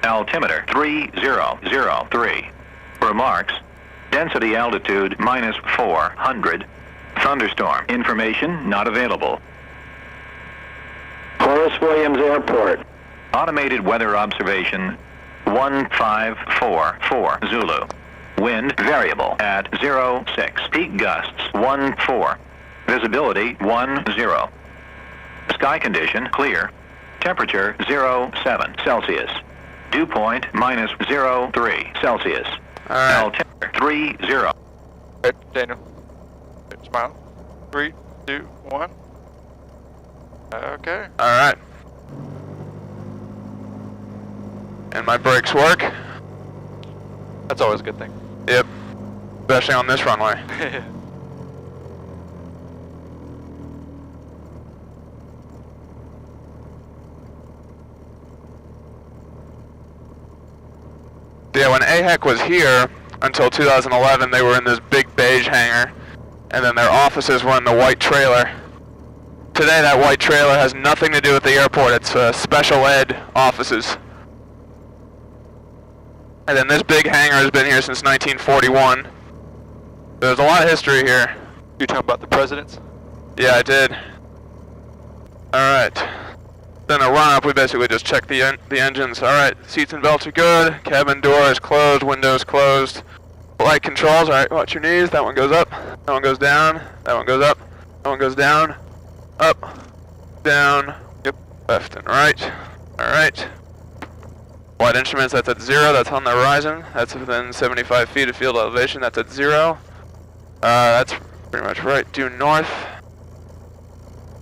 altimeter 3003. Remarks, density altitude minus 400. Thunderstorm information not available. Horace Williams Airport. Automated weather observation 1544 Zulu. Wind variable at 06. Peak gusts 14. Visibility 10. Sky condition clear. Temperature 07 Celsius. Dew point minus 03 Celsius. Altimeter 30. Right, Daniel. Right, smile. 3, 2, 1. Okay. Alright. And my brakes work. That's always a good thing. Yep. Especially on this runway. Yeah, when AHEC was here, until 2011, they were in this big beige hangar, and then their offices were in the white trailer. Today, that white trailer has nothing to do with the airport. It's special ed offices. And then this big hangar has been here since 1941. There's a lot of history here. You talking about the presidents? Yeah, I did. Alright. Then a run-up, we basically just check the engines. Alright, seats and belts are good. Cabin door is closed, windows closed. Flight controls, alright, watch your knees. That one goes up, that one goes down, that one goes up, that one goes down, up, down, yep, left and right. Alright. Flight instruments, that's at 0, that's on the horizon. That's within 75 feet of field elevation, that's at 0. That's pretty much right, due north.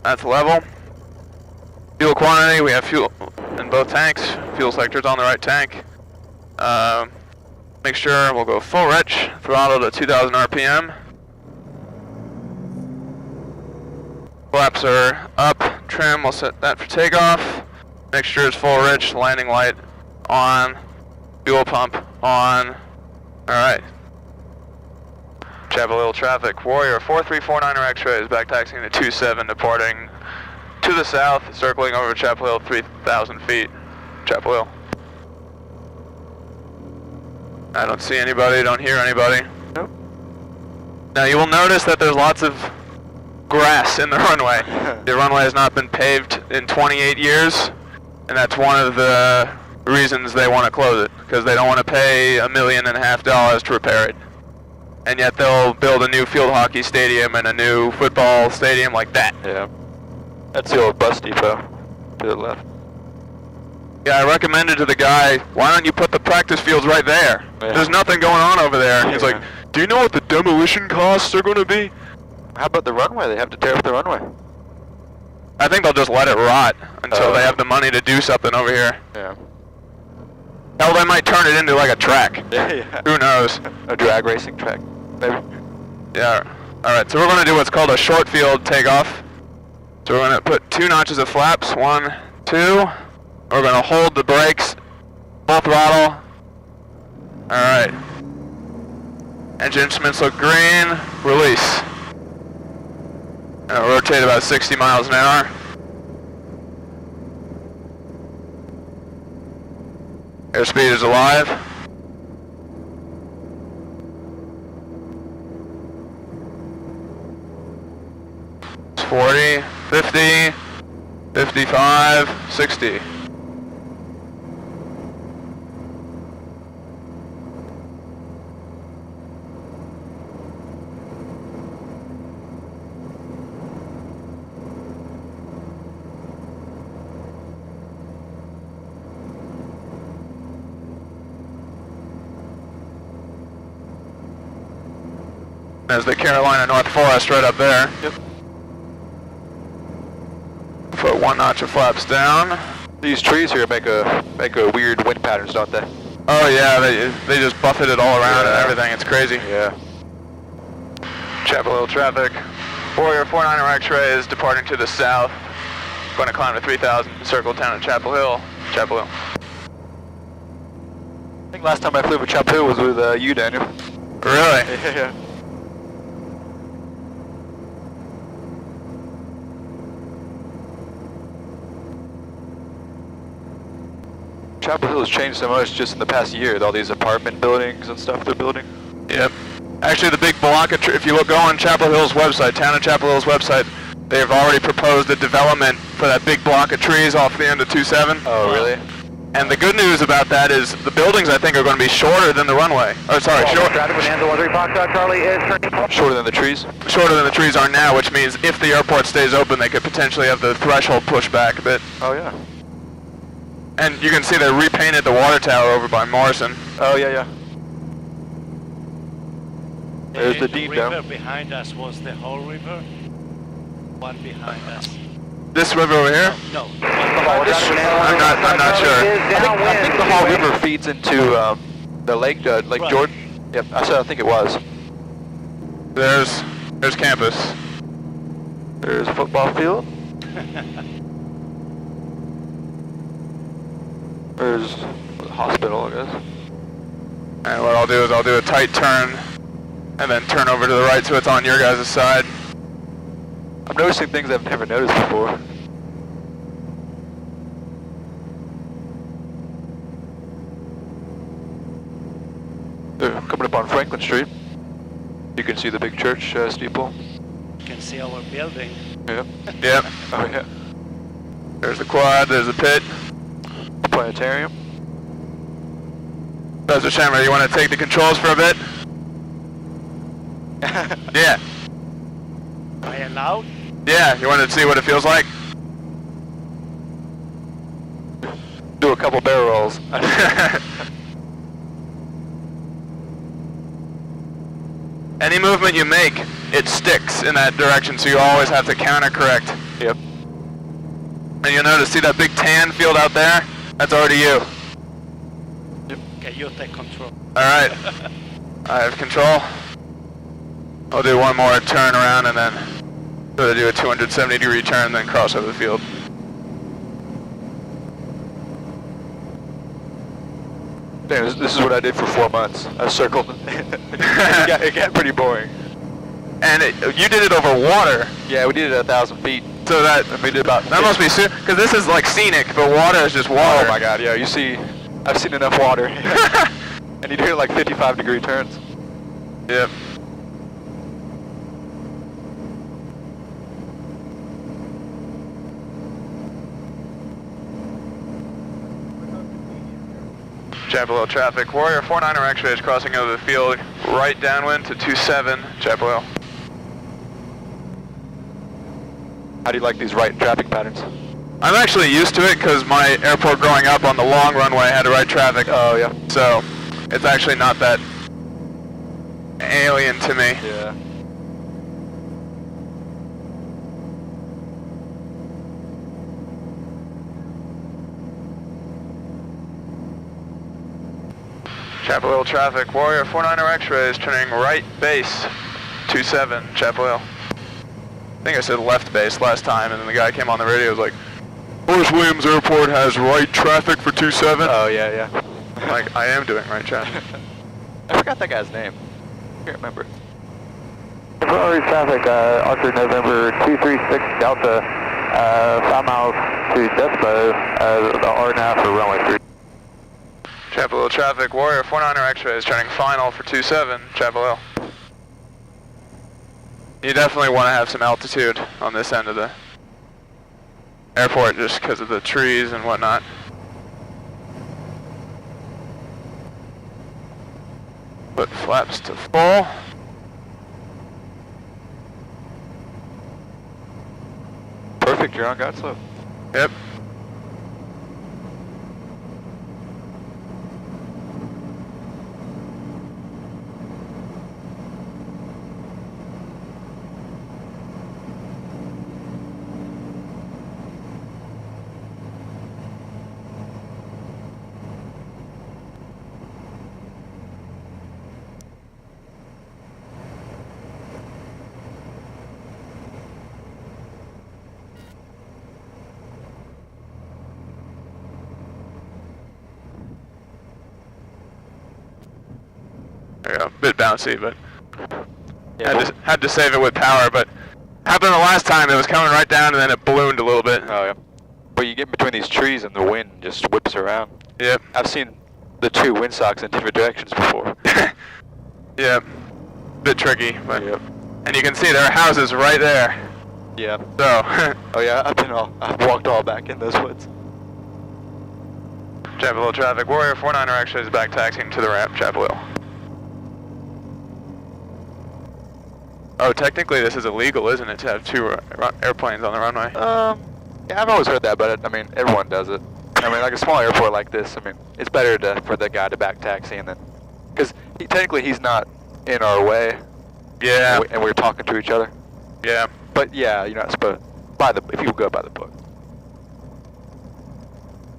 That's level. Fuel quantity, we have fuel in both tanks. Fuel sector's on the right tank. Mixture, we'll go full rich, throttle to 2000 RPM. Flaps are up, trim, we'll set that for takeoff. Mixture is full rich, landing light on, fuel pump on. Alright. Chapel Hill traffic, Warrior 4349er X-rays, back taxiing to 27, departing to the south, circling over Chapel Hill, 3,000 feet. Chapel Hill. I don't see anybody, don't hear anybody. Nope. Now you will notice that there's lots of grass in the runway. The runway has not been paved in 28 years, and that's one of the reasons they want to close it, because they don't want to pay $1.5 million to repair it. And yet they'll build a new field hockey stadium and a new football stadium like that. Yeah. That's the old bus depot to the left. Yeah, I recommended to the guy, why don't you put the practice fields right there? Yeah. There's nothing going on over there. He's like, do you know what the demolition costs are going to be? How about the runway? They have to tear up the runway. I think they'll just let it rot until they have the money to do something over here. Yeah. Hell, they might turn it into like a track. Yeah. Who knows? A drag racing track, maybe. Yeah. Alright, so we're going to do what's called a short field takeoff. So we're going to put 2 notches of flaps, 1, 2. We're going to hold the brakes, full throttle. Alright. Engine instruments look green, release. Rotate about 60 miles an hour. Airspeed is alive. It's 40, 50, 55, 60. There's the Carolina North Forest right up there. Yep. Put 1 notch of flaps down. These trees here make a weird wind patterns, don't they? Oh yeah, they just buffet it all around and everything. It's crazy. Yeah. Chapel Hill traffic. Warrior 49er X-ray is departing to the south. Going to climb to 3,000, circle town at Chapel Hill. Chapel Hill. I think last time I flew over Chapel Hill was with you, Daniel. Really? Yeah. Chapel Hill has changed so much just in the past year with all these apartment buildings and stuff they're building. Yep. Actually, the big block of if you go on Chapel Hill's website, Town of Chapel Hill's website, they've already proposed a development for that big block of trees off the end of 27. Oh, really? And the good news about that is the buildings, I think, are going to be shorter than the runway. Oh, sorry, Traffic with Angelo 3 Foxtrot Charlie is turning. Shorter than the trees? shorter than the trees are now, which means if the airport stays open, they could potentially have the threshold pushed back a bit. Oh, yeah. And you can see they repainted the water tower over by Morrison. Oh, yeah, yeah. There's the deed river dome. behind us was the whole river. One behind us. This river over here? No. I'm not sure. I think the whole river feeds into the lake, Lake Right. Jordan. Yep, I think it was. There's campus. There's a football field. There's the hospital, I guess. And what I'll do is I'll do a tight turn and then turn over to the right so it's on your guys' side. I'm noticing things I've never noticed before. Coming up on Franklin Street, you can see the big church steeple. You can see our building. Yep. Yep. Oh yeah. There's the quad, there's the pit. The planetarium. Professor Shammer, you want to take the controls for a bit? Yeah. Am I allowed? Yeah, you want to see what it feels like? Do a couple barrel rolls. Any movement you make, it sticks in that direction, so you always have to counter correct. Yep. And you'll notice, see that big tan field out there? That's already you. Okay, you take control. Alright. I have control. I'll do one more turn around and then sort of do a 270-degree turn, then cross over the field. Damn, this is what I did for 4 months. I circled. It got pretty boring. And you did it over water. Yeah, we did it at 1,000 feet. So that We did about. that must be because this is like scenic, but water is just water. Oh my God! Yeah, you see, I've seen enough water. And you do it like 55-degree turns. Yep. Chapel Hill traffic. Warrior 49er X-ray is crossing over the field right downwind to 27 Chapel Hill. How do you like these right traffic patterns? I'm actually used to it because my airport growing up on the long runway had to right traffic. Oh yeah. So it's actually not that alien to me. Yeah. Chapel Hill traffic. Warrior 49er X-ray is turning right base 27 Chapel Hill. I think I said left base last time, and then the guy came on the radio and was like, Horace Williams Airport has right traffic for 27. Oh yeah, yeah. I'm like, I am doing right traffic. I forgot that guy's name. I can't remember. Temporary traffic, Arthur November 236 Delta, 5 miles to Despo, the R&A for runway 3. Chapel Hill traffic. Warrior 49er X-ray is turning final for 27 Chapel Hill. You definitely want to have some altitude on this end of the airport just because of the trees and whatnot. Put flaps to full. Perfect, you're on God slope. Yep. There you go. Bit bouncy, but Yeah. had to save it with power. But happened the last time. It was coming right down, and then it ballooned a little bit. Oh yeah. But you get between these trees and the wind just whips around. Yep. I've seen the two windsocks in different directions before. Yep. Bit tricky, but Yep. and you can see there are houses right there. Yeah. So Oh yeah, I've walked all back in those woods. Chapel Hill traffic. Warrior 49er actually is back taxiing to the ramp, Chapel Hill. Oh, technically this is illegal, isn't it, to have two airplanes on the runway? Yeah, I've always heard that, but I mean, everyone does it. I mean, like a small airport like this, I mean, it's better for the guy to back taxi and then, because technically he's not in our way. Yeah. And we're talking to each other. Yeah. But yeah, you're not supposed if you go by the book.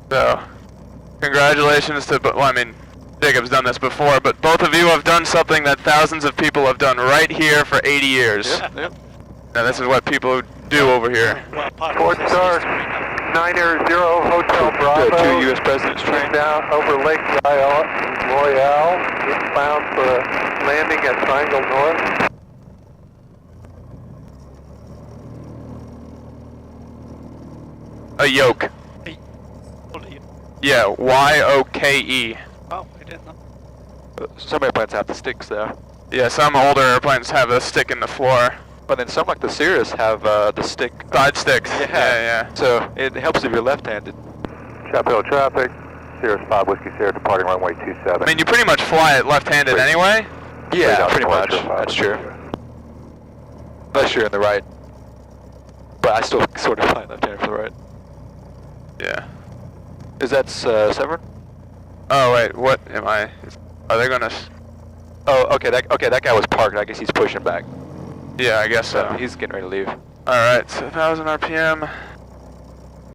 So, congratulations to, well, I mean, Jacob's done this before, but both of you have done something that thousands of people have done right here for 80 years. Yep. Now this is what people do over here. Well, part of Fort this Star history now. 980 Hotel Bravo. Two U.S. presidents trained. Down over Lake Royale, inbound for a landing at Triangle North. A yoke. Hey, hold it. Yeah, Y-O-K-E. Oh, I didn't know. Some airplanes have the sticks there. Yeah, some older airplanes have a stick in the floor. But then some like the Cirrus have the stick. Side sticks. Yeah. Yeah. So it helps if you're left-handed. Chapel Hill traffic, Cirrus 5 Whiskey Sierra departing runway 27. I mean, you pretty much fly it left-handed anyway. Yeah, out pretty much. departure, That's true. Unless you're in the right. But I still sort of fly left-handed for the right. Yeah. Is that Severn? Oh wait, what am I? Are they gonna? Oh, okay. That guy was parked. I guess he's pushing back. Yeah, I guess so. He's getting ready to leave. All right, so 1,000 RPM.